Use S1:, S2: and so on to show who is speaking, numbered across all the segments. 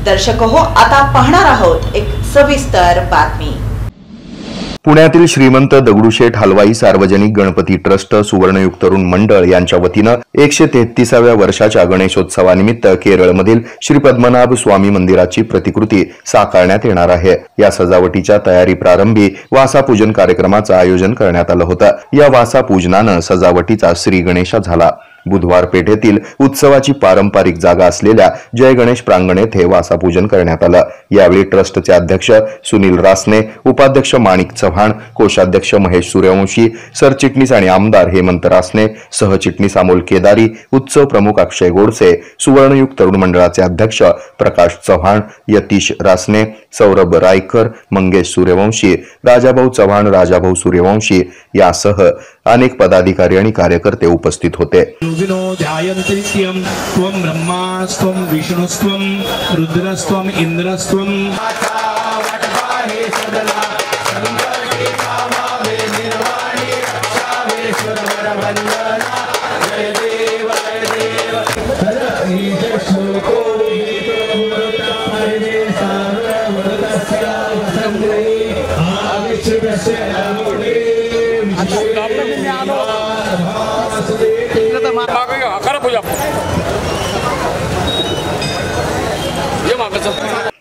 S1: दर्शक हो, आता पाहणार आहोत एक सविस्तर बातमी।
S2: पुण्यातील श्रीमंत दगडूशेठ हलवाई सार्वजनिक गणपती ट्रस्ट सुवर्णयुग तरुण मंडळ यांच्या वतीनं 133व्या वर्षाच्या गणेशोत्सवानिमित्त केरळमधील श्री पद्मनाभ स्वामी मंदिराची प्रतिकृती साकारण्यात येणार आहे। या सजावटीच्या तयारी प्रारंभी वासापूजन कार्यक्रमाचं आयोजन करण्यात आलं होतं। या वासापूजनानं सजावटीचा श्री गणेशा झाला। बुधवार पेठेतील उत्सवाची पारंपरिक जागा असलेल्या जय गणेश प्रांगण येथे वासापूजन करण्यात आलं। यावेळी ट्रस्टचे अध्यक्ष सुनील रासने, उपाध्यक्ष माणिक चव्हाण, कोषाध्यक्ष महेश सूर्यवंशी, सरचिटणीस आणि आमदार हेमंत रासने, सहचिटणीस अमोल केदारी, उत्सव प्रमुख अक्षय गोडसे, सुवर्णयुग तरुण मंडळाचे अध्यक्ष प्रकाश चव्हाण, यतीश रासने, सौरभ रायकर, मंगेश सूर्यवंशी, राजाभाऊ चव्हाण, राजाभाऊ सूर्यवंशी यासह अनेक पदाधिकारी आणि कार्यकर्ते उपस्थित होते।
S3: ध्यायन्त्यं त्वं ब्रह्मास्त्वं विष्णुस्त्वं रुद्रस्त्वं इंद्रस्त्वं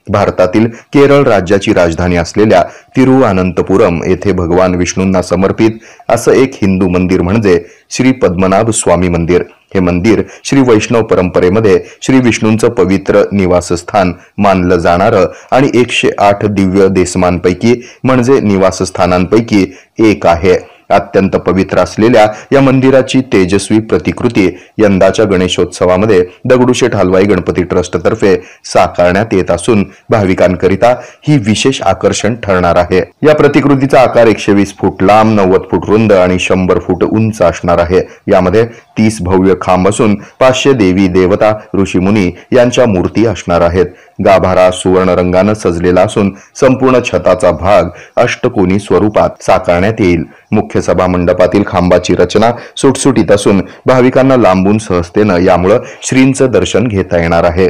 S2: भारतातील केरळ राज्याची राजधानी असलेल्या तिरुअनंतपुरम येथे भगवान विष्णूंना समर्पित असं एक हिंदू मंदिर म्हणजे श्री पद्मनाभ स्वामी मंदिर। हे मंदिर श्री वैष्णव परंपरेमध्ये श्री विष्णूंचं पवित्र निवासस्थान मानलं जाणारं आणि 108 दिव्य देसमांपैकी म्हणजे निवासस्थानांपैकी एक आहे। अत्यंत पवित्र असलेल्या या मंदिराची तेजस्वी प्रतिकृती यंदाच्या गणेशोत्सवामध्ये दगडूशेठ हलवाई गणपती ट्रस्ट तर्फे साकारण्यात येत असून भाविकांकरिता ही विशेष आकर्षण ठरणार आहे। या प्रतिकृतीचा आकार 120 फूट लांब, 90 फूट रुंद आणि 100 फूट उंच असणार आहे। यामध्ये 30 भव्य खांब असून 500 देवी देवता, ऋषीमुनी यांच्या मूर्ती असणार आहेत। गाभारा सुवर्ण रंगानं सजलेला असून संपूर्ण छताचा भाग अष्टकोनी स्वरूपात साकारण्यात येईल। मुख्य सभा मंडपातील खांबाची रचना सुटसुटीत असून भाविकांना लांबून सहजतेनं यामुळे श्रींचं दर्शन घेता येणार आहे।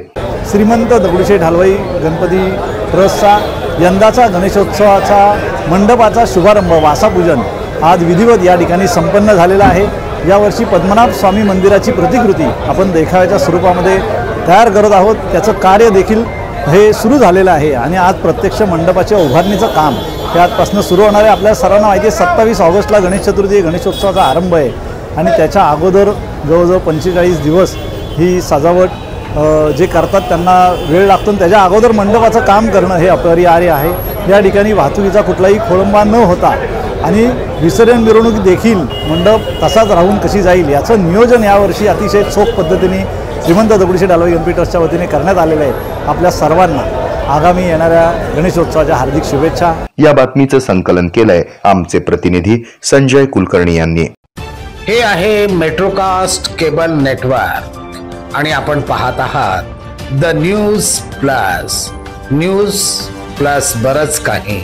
S4: श्रीमंत दगडूशेठ हलवाई गणपती ट्रस्टचा यंदाचा गणेशोत्सवाचा मंडपाचा शुभारंभ वासापूजन आज विधिवत या ठिकाणी संपन्न झालेला आहे। यावर्षी पद्मनाभ स्वामी मंदिराची प्रतिकृती आपण देखाव्याच्या स्वरूपामध्ये तयार करत आहोत। त्याचं कार्य देखील हे सुरू झालेलं आहे आणि आज प्रत्यक्ष मंडपाच्या उभारणीचं काम हे आजपासून सुरू होणार आहे। आपल्या सर्वांना माहिती आहे 27 ऑगस्टला गणेश चतुर्थी गणेशोत्सवाचा आरंभ आहे आणि त्याच्या अगोदर जवळजवळ 45 दिवस ही सजावट जे करतात त्यांना वेळ लागतो आणि त्याच्या अगोदर मंडपाचं काम करणं हे अपरिहार्य आहे। या ठिकाणी वाहतुकीचा कुठलाही खोळंबा न होता आणि विसर्जन मिरवणूक देखील मंडप तसाच राहून कशी जाईल याचं नियोजन यावर्षी अतिशय चोख पद्धतीने श्रीमंत दगडूशेठ हलवाई गणपती ट्रस्टच्या वतीने करण्यात आलेलं आहे। आपल्या सर्वांना आगामी येणाऱ्या गणेशोत्सवाच्या हार्दिक शुभेच्छा।
S2: या बातमीचं संकलन केलंय आमचे प्रतिनिधी संजय कुलकर्णी यांनी।
S5: हे आहे मेट्रोकास्ट केबल नेटवर्क आणि आपण पाहत आहात द न्यूज प्लस बरच काही।